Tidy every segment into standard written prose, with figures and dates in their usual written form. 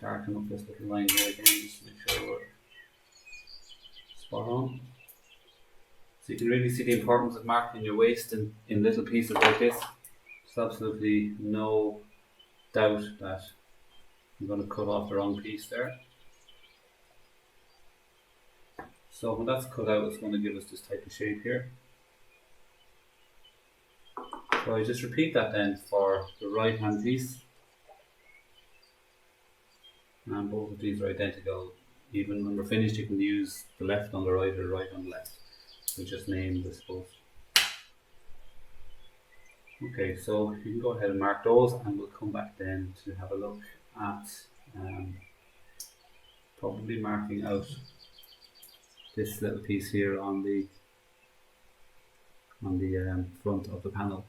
darken up this little line here again just to make sure we're spot on. So you can really see the importance of marking your waist in little pieces like this. There's absolutely no doubt that I'm going to cut off the wrong piece there. So when that's cut out, it's going to give us this type of shape here. So I just repeat that then for the right hand piece. And both of these are identical. Even when we're finished, you can use the left on the right or the right on the left. So just named, I suppose. Okay, so you can go ahead and mark those, and we'll come back then to have a look at probably marking out this little piece here on the front of the panel.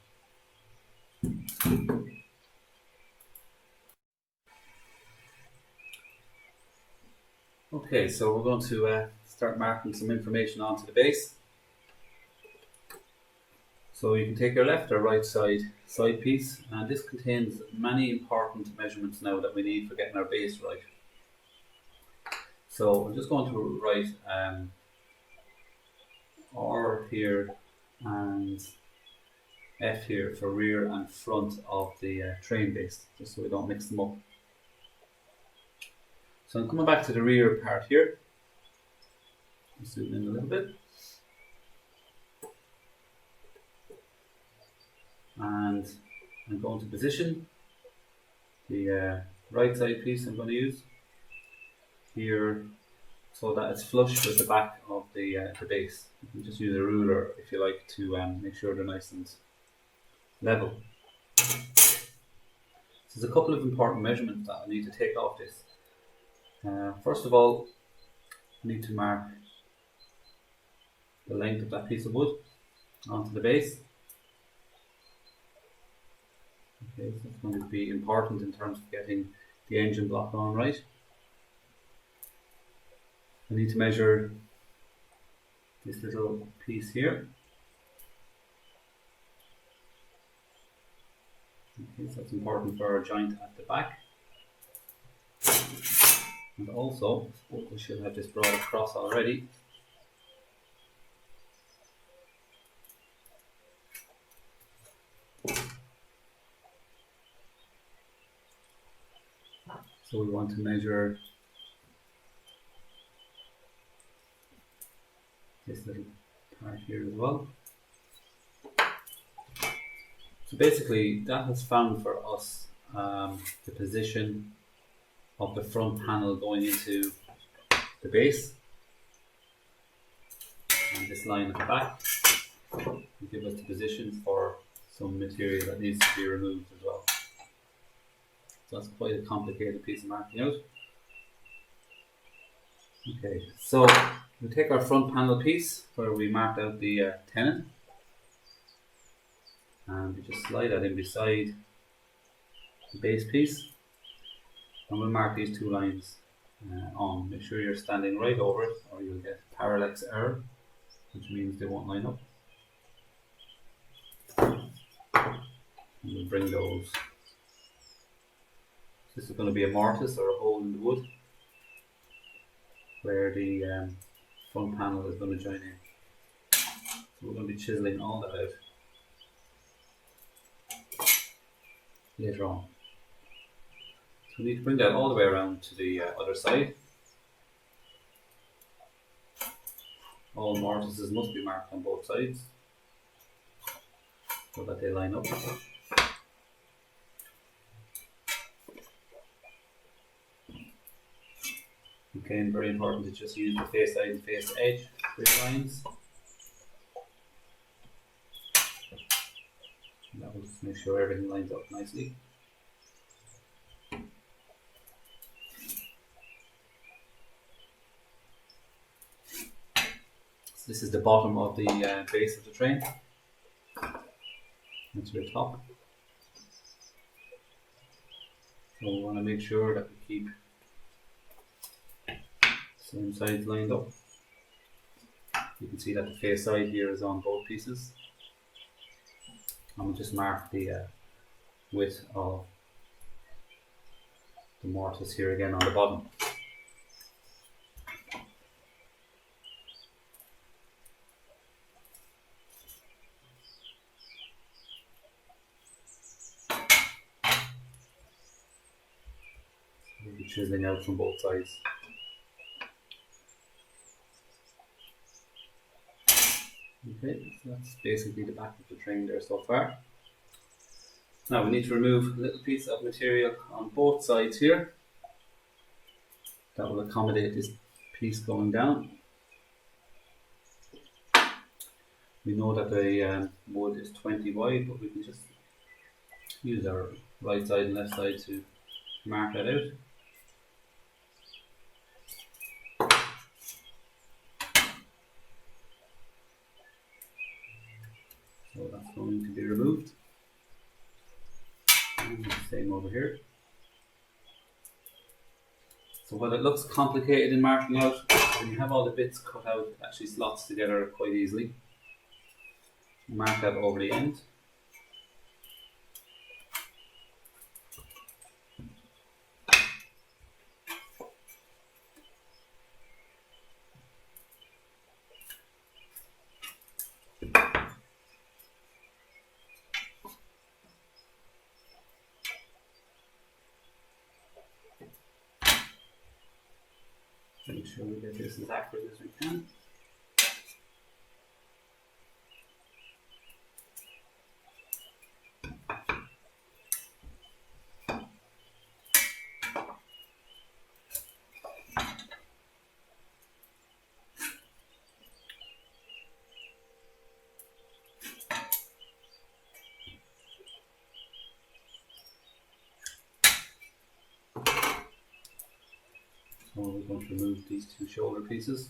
Okay, so we're going to start marking some information onto the base. So you can take your left or right side piece, and this contains many important measurements now that we need for getting our base right. So I'm just going to write R here and F here for rear and front of the train base, just so we don't mix them up. So I'm coming back to the rear part here. I'll zoom in a little bit. And I'm going to position the right side piece I'm going to use here so that it's flush with the back of the base. You can just use a ruler if you like to make sure they're nice and level. There's a couple of important measurements that I need to take off this. First of all, I need to mark the length of that piece of wood onto the base. Okay, so it's going to be important in terms of getting the engine block on right. I need to measure this little piece here. Okay, so that's important for our joint at the back. And also, we should have this brought across already. So we want to measure this little part here as well. So basically that has found for us the position of the front panel going into the base, and this line at the back will give us the position for some material that needs to be removed as well. So that's quite a complicated piece of marking out. Okay, so we take our front panel piece where we marked out the tenon, and we just slide that in beside the base piece, and we'll mark these two lines on. Make sure you're standing right over it or you'll get parallax error, which means they won't line up. And we'll bring those. This is going to be a mortise or a hole in the wood where the front panel is going to join in. So we're going to be chiseling all that out later on. So we need to bring that all the way around to the other side. All mortises must be marked on both sides so that they line up. Okay, and very important to just use the face side and face edge for your lines. And that will just make sure everything lines up nicely. So this is the bottom of the base of the train. That's your top. So we want to make sure that we keep same sides lined up. You can see that the face side here is on both pieces. And we'll just mark the width of the mortise here again on the bottom. We'll be chiseling out from both sides. Okay, so that's basically the back of the train there so far. Now we need to remove a little piece of material on both sides here. That will accommodate this piece going down. We know that the wood is 20 wide, but we can just use our right side and left side to mark that out. So that's going to be removed. And the same over here. So while it looks complicated in marking out, when you have all the bits cut out, it actually slots together quite easily. Mark that over the end. Make sure we get this as accurate as we can. So we're going to remove these two shoulder pieces.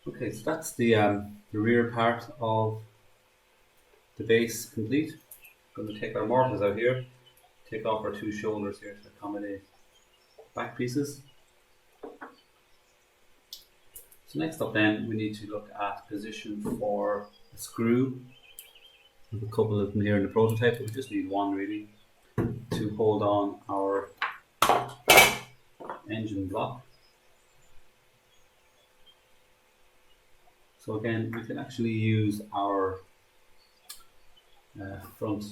Okay, so that's the rear part of the base complete. I'm going to take our mortise out here, take off our two shoulders here to accommodate back pieces. So next up then, we need to look at position for a screw. There's a couple of them here in the prototype, but we just need one really to hold on our engine block. So again, we can actually use our front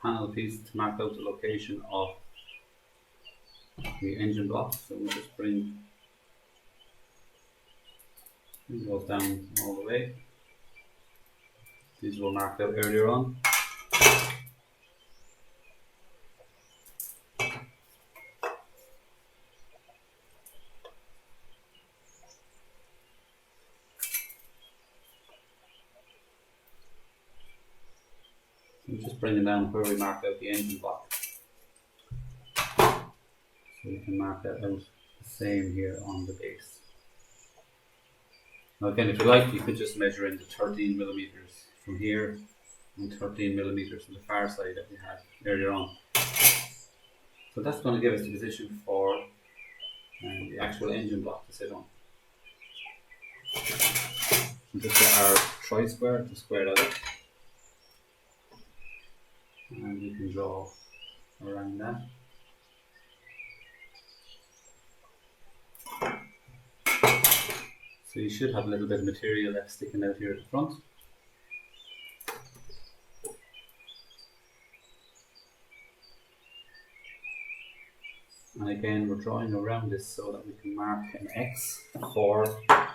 panel piece to mark out the location of the engine block. So we'll just bring those down all the way. These were marked out earlier on. I'm just bringing down where we marked out the engine block. So we can mark that out the same here on the base. Now again, if you like, you could just measure in the 13 millimeters from here and 13 millimeters from the far side that we had earlier on. So that's going to give us the position for the actual engine block to sit on. We'll just get our tri-square to square that up. And we can draw around that. So you should have a little bit of material that's sticking out here at the front. And again, we're drawing around this so that we can mark an X for a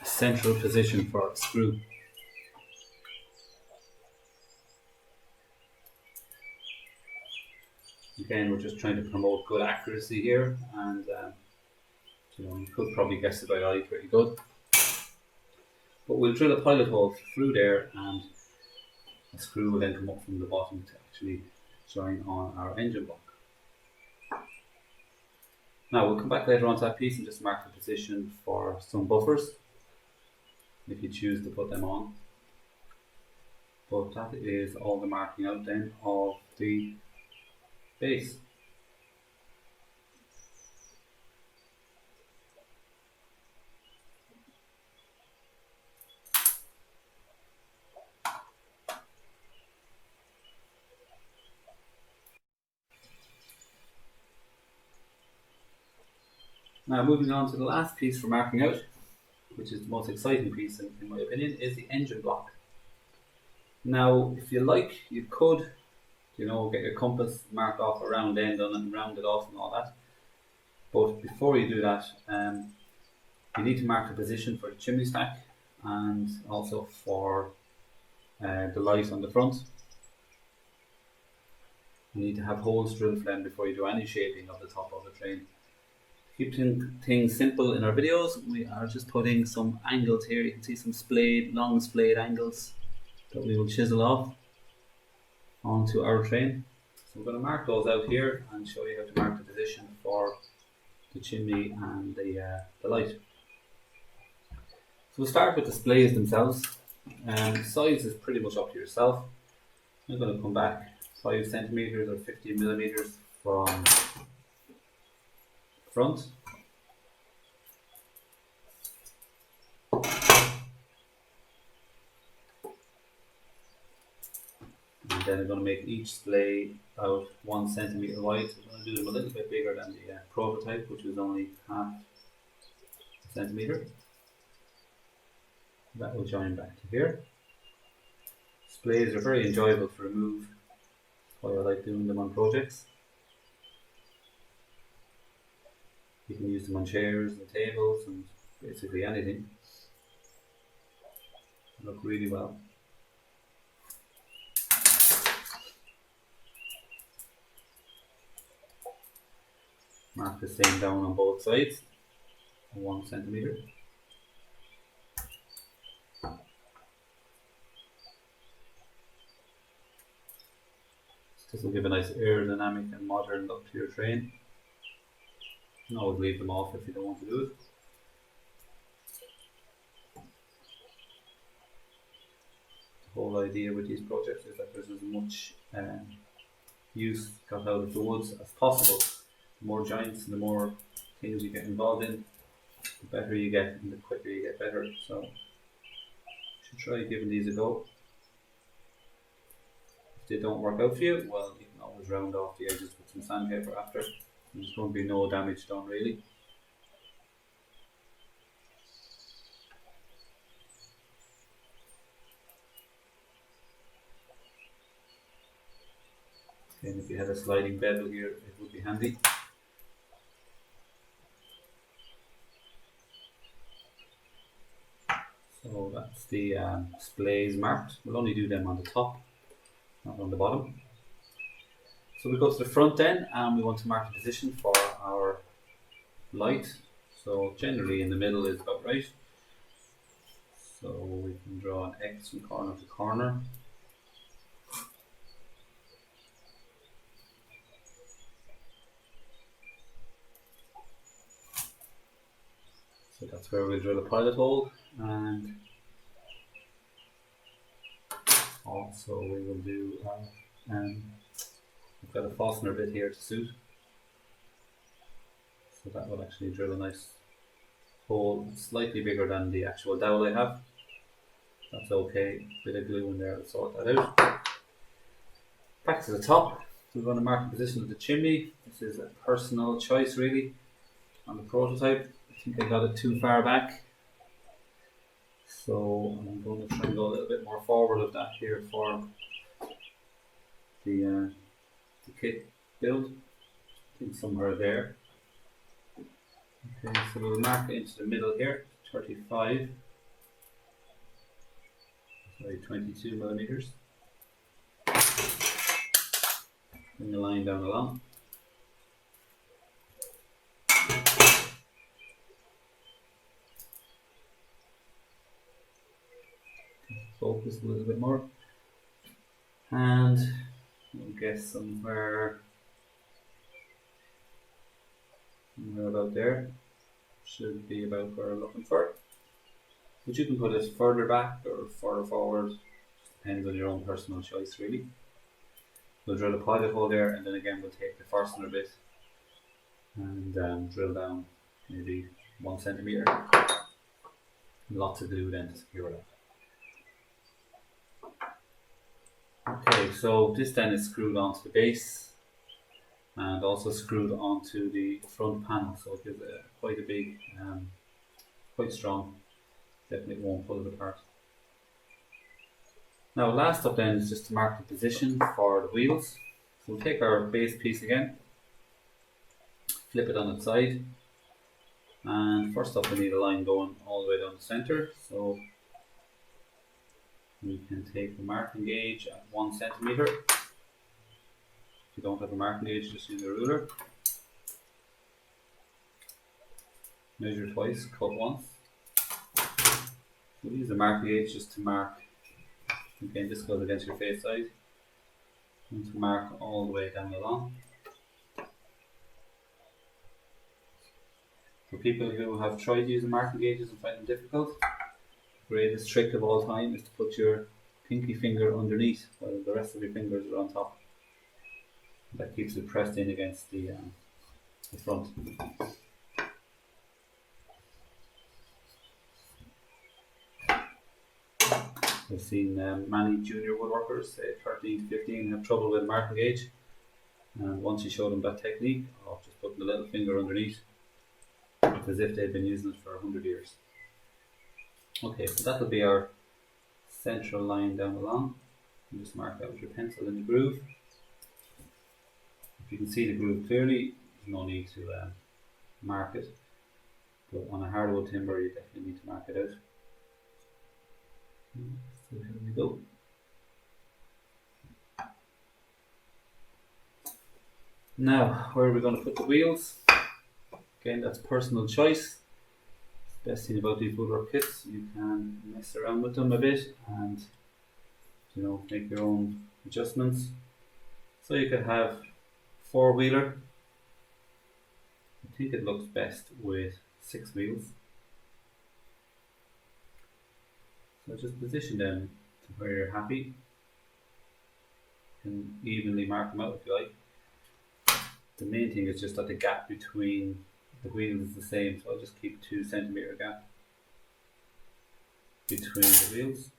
central position for a screw. Again, we're just trying to promote good accuracy here, and you could probably guess it by eye pretty good. But we'll drill a pilot hole through there, and a screw will then come up from the bottom to actually join on our engine block. Now we'll come back later onto that piece and just mark the position for some buffers, if you choose to put them on. But that is all the marking out then of the base. Now moving on to the last piece for marking out, which is the most exciting piece in my opinion, is the engine block. Now if you like, you could, get your compass marked off a round end on it and round it off and all that. But before you do that, you need to mark the position for the chimney stack and also for the light on the front. You need to have holes drilled for them before you do any shaping of the top of the train. Keeping things simple in our videos, we are just putting some angles here. You can see some long splayed angles that we will chisel off onto our train. So we're going to mark those out here and show you how to mark the position for the chimney and the light. So we'll start with the splays themselves. Size is pretty much up to yourself. I'm going to come back 5 centimeters or 50 millimeters from front. And then I'm going to make each splay about 1 centimeter wide. So I'm going to do them a little bit bigger than the prototype, which was only half a centimeter. That will join back to here. Splays are very enjoyable to remove. That's why I like doing them on projects. You can use them on chairs and tables and basically anything. They look really well. Mark the same down on both sides, 1 centimeter. This will give a nice aerodynamic and modern look to your train. You can always leave them off if you don't want to do it. The whole idea with these projects is that there's as much use got out of the woods as possible. The more joints and the more things you get involved in, the better you get and the quicker you get better. So you should try giving these a go. If they don't work out for you, well, you can always round off the edges with some sandpaper after. There's going to be no damage done really. And if you had a sliding bevel here, it would be handy. So that's the splays marked. We'll only do them on the top, not on the bottom. So we go to the front then, and we want to mark the position for our light. So generally in the middle is about right. So we can draw an X from corner to corner. So that's where we'll drill a pilot hole, and also we will do we've got a fastener bit here to suit, so that will actually drill a nice hole, slightly bigger than the actual dowel I have. That's okay, bit of glue in there to sort that out. Back to the top, we're going to mark the position of the chimney. This is a personal choice really on the prototype. I think I got it too far back, so I'm going to try and go a little bit more forward of that here for the kit build. I think somewhere there. Okay, so we'll mark it into the middle here, 22 millimeters. Bring the line down along. Focus a little bit more, and we'll guess somewhere about there. Should be about where I'm looking for. But you can put it further back or further forward, depends on your own personal choice really. We'll drill a pilot hole there, and then again we'll take the Forstner bit and drill down maybe 1 centimetre. Lots of glue then to secure that. Okay, so this then is screwed onto the base and also screwed onto the front panel, so it gives quite a big, quite strong. Definitely won't pull it apart. Now last up then is just to mark the position for the wheels. So we'll take our base piece again, flip it on its side, and first up we need a line going all the way down the centre. So we can take the marking gauge at 1 centimetre. If you don't have a marking gauge, just use a ruler. Measure twice, cut once. We'll use the marking gauge just to mark. Again, this goes against your face side. And to mark all the way down along. For people who have tried using marking gauges and find them difficult, the greatest trick of all time is to put your pinky finger underneath while the rest of your fingers are on top. That keeps it pressed in against the front. I've seen many junior woodworkers, say 13 to 15, have trouble with a marking gauge, and once you show them that technique of just putting the little finger underneath, it's as if they've been using it for 100 years. Okay, so that'll be our central line down along. You just mark that with your pencil in the groove. If you can see the groove clearly, there's no need to mark it, but on a hardwood timber you definitely need to mark it out. So here we go. Now, where are we going to put the wheels? Again, that's personal choice. The best thing about these woodwork kits, you can mess around with them a bit and make your own adjustments. So you could have 4-wheeler. I think it looks best with 6 wheels. So just position them to where you're happy. You can evenly mark them out if you like. The main thing is just that the gap between the wheels is the same, so I'll just keep 2 centimetre gap between the wheels.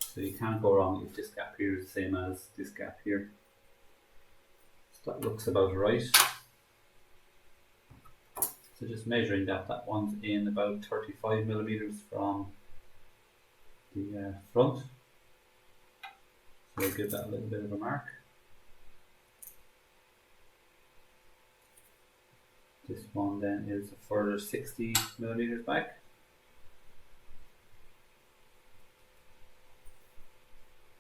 So you can't go wrong if this gap here is the same as this gap here. So that looks about right. So just measuring that one's in about 35 millimeters from the front. So we'll give that a little bit of a mark. This one then is a further 60 millimeters back.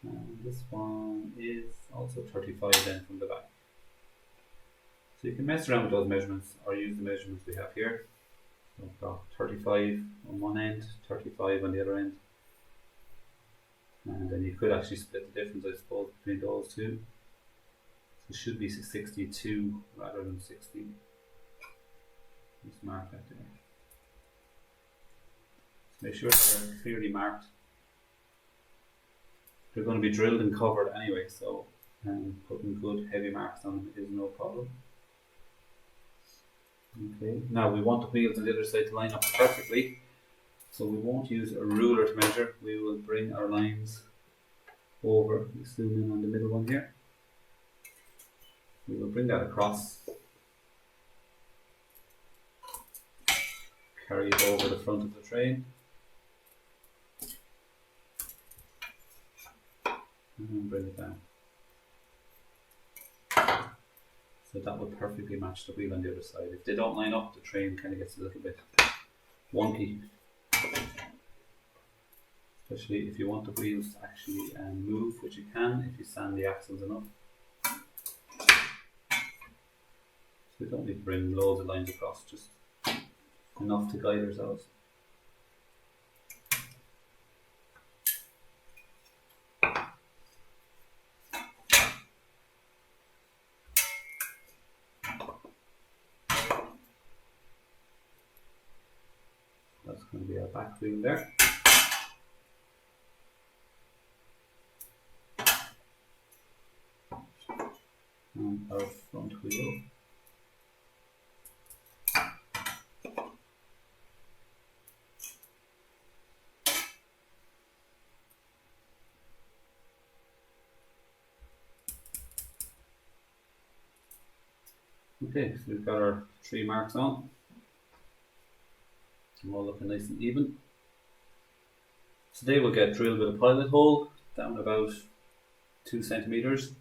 And this one is also 35 then from the back. So you can mess around with those measurements or use the measurements we have here. So I've got 35 on one end, 35 on the other end. And then you could actually split the difference, I suppose, between those two. So it should be 62 rather than 60. Just mark that there. So make sure they're clearly marked. They're going to be drilled and covered anyway, so putting good heavy marks on them is no problem. Okay, now we want the wheels on the other side to line up perfectly, so we won't use a ruler to measure. We will bring our lines over. We zoom in on the middle one here. We will bring that across, carry it over the front of the train, and then bring it down. So that will perfectly match the wheel on the other side. If they don't line up, the train kind of gets a little bit wonky. Especially if you want the wheels to actually move, which you can if you sand the axles enough. So we don't need to bring loads of lines across, just enough to guide ourselves. That's going to be our back wheel there. our front wheel. Okay, so we've got our 3 marks on. They're all looking nice and even. Today we'll get drilled with a pilot hole down about 2 centimeters,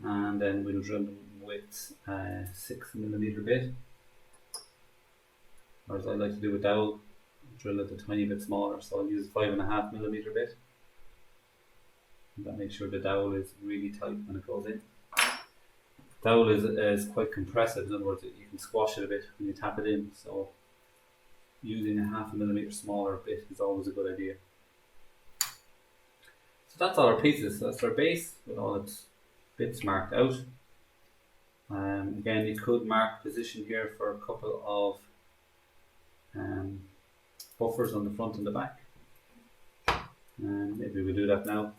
and then we'll drill them with a 6mm bit, or as I like to do with dowel, drill it a tiny bit smaller, so I'll use a 5.5mm bit. And that makes sure the dowel is really tight when it goes in. Dowel is quite compressive, in other words you can squash it a bit when you tap it in, so using a 0.5mm smaller bit is always a good idea. So that's all our pieces. So that's our base with all its bits marked out. Again, you could mark position here for a couple of buffers on the front and the back. Maybe we'll do that now.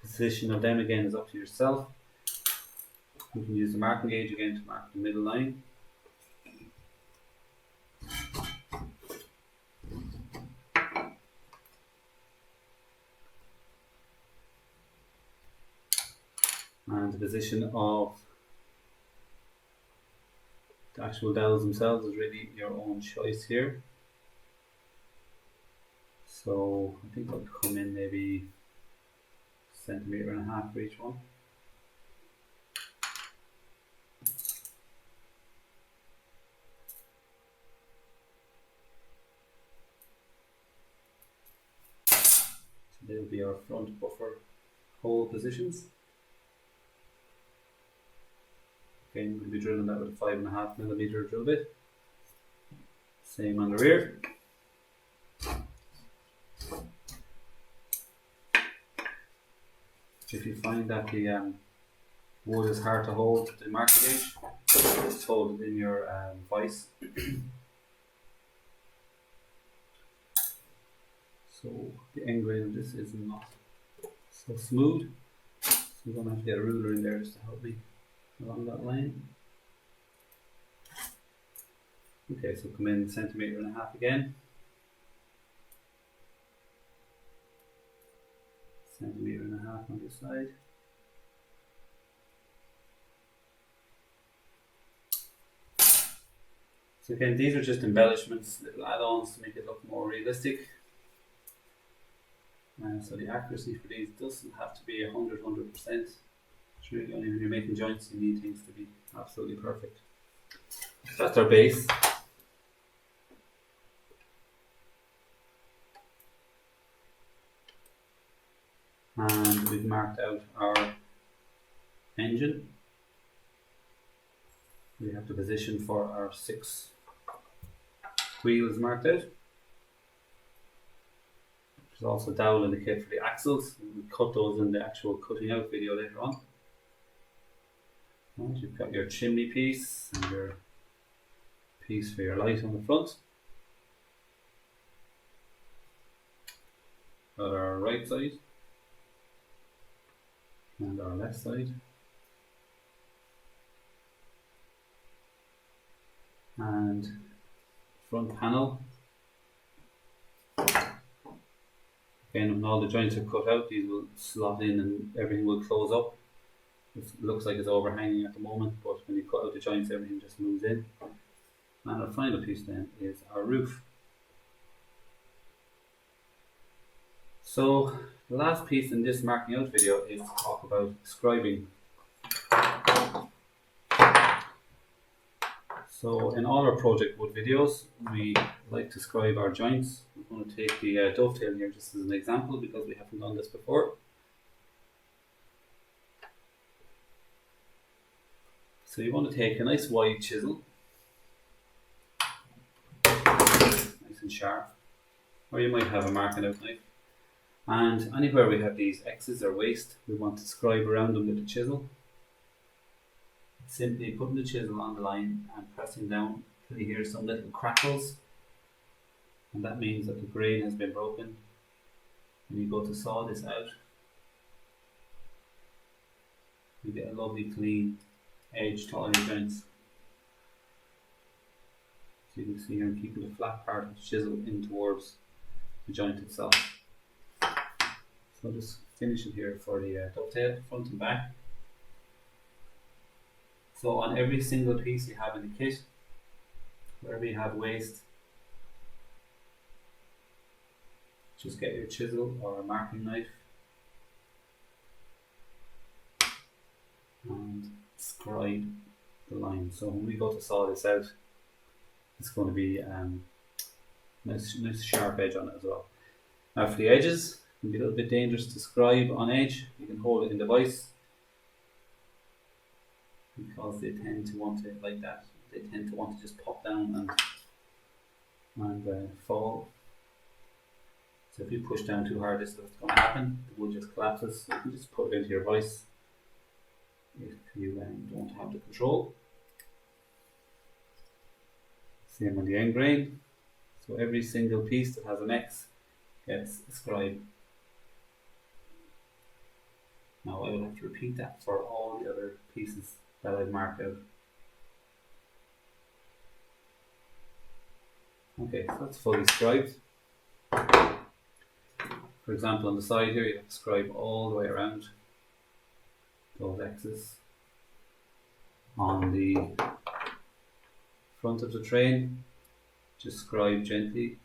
Position of them again is up to yourself. You can use the marking gauge again to mark the middle line. And the position of the actual dowels themselves is really your own choice here. So I think I'll come in maybe 1.5 centimeters for each one. So they'll be our front buffer hole positions. Again, we'll be drilling that with a 5.5mm drill bit. Same on the rear. If you find that the wood is hard to hold, the marking gauge, just hold it in your vise. So the end grain of this is not so smooth, so I'm going to have to get a ruler in there just to help me along that line. Okay, so come in 1.5 centimeters again. 1.5 centimeters on this side. So again, these are just embellishments, little add-ons to make it look more realistic. So the accuracy for these doesn't have to be 100%. It's really only when you're making joints you need things to be absolutely perfect. So that's our base. And we've marked out our engine. We have the position for our 6 wheels marked out. There's also dowel in the kit for the axles. We'll cut those in the actual cutting out video later on. And you've got your chimney piece and your piece for your light on the front. Got our right side and our left side. And front panel. Again, when all the joints are cut out, these will slot in and everything will close up. It looks like it's overhanging at the moment, but when you cut out the joints, everything just moves in. And our final piece then is our roof. So the last piece in this marking out video is to talk about scribing. So in all our project wood videos, we like to scribe our joints. I'm going to take the dovetail here just as an example because we haven't done this before. So you want to take a nice wide chisel, nice and sharp, or you might have a marking out knife. And anywhere we have these X's or waste, we want to scribe around them with the chisel. Simply putting the chisel on the line and pressing down till you hear some little crackles, and that means that the grain has been broken. When you go to saw this out, you get a lovely clean edge to all your joints. So you can see here, I'm keeping the flat part of the chisel in towards the joint itself. So I'll just finish it here for the dovetail, front and back. So on every single piece you have in the kit, wherever you have waste, just get your chisel or a marking knife and scribe the line. So when we go to saw this out, it's going to be nice sharp edge on it as well. Now for the edges, it can be a little bit dangerous to scribe on edge. You can hold it in the vise because they tend to want to, like that, they tend to want to just pop down and fall. So if you push down too hard, this is what's going to happen. The wood just collapses. So you can just put it into your vise if you don't have the control. Same on the end grain. So every single piece that has an X gets a scribe. Now I will have to repeat that for all the other pieces that I've marked out. Okay, so that's fully scribed. For example, on the side here, you have to scribe all the way around those X's. On the front of the train, just scribe gently,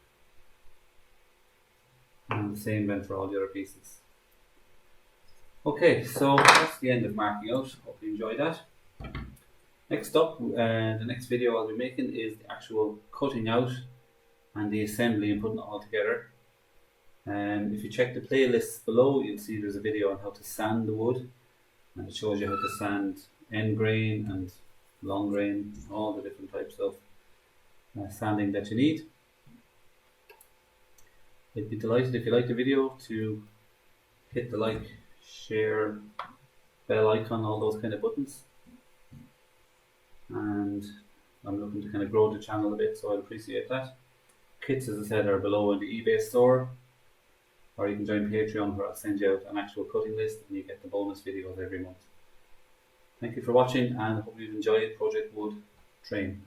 and the same then for all the other pieces. Okay, so that's the end of marking out. Hope you enjoyed that. Next up, the next video I'll be making is the actual cutting out and the assembly and putting it all together. And if you check the playlists below, you'll see there's a video on how to sand the wood, and it shows you how to sand end grain and long grain, all the different types of sanding that you need. I'd be delighted if you like the video to hit the like, share, bell icon, all those kind of buttons. And I'm looking to kind of grow the channel a bit, so I'd appreciate that. Kits, as I said, are below in the eBay store, or you can join Patreon where I'll send you out an actual cutting list and you get the bonus videos every month. Thank you for watching, and I hope you've enjoyed Project Wood Train.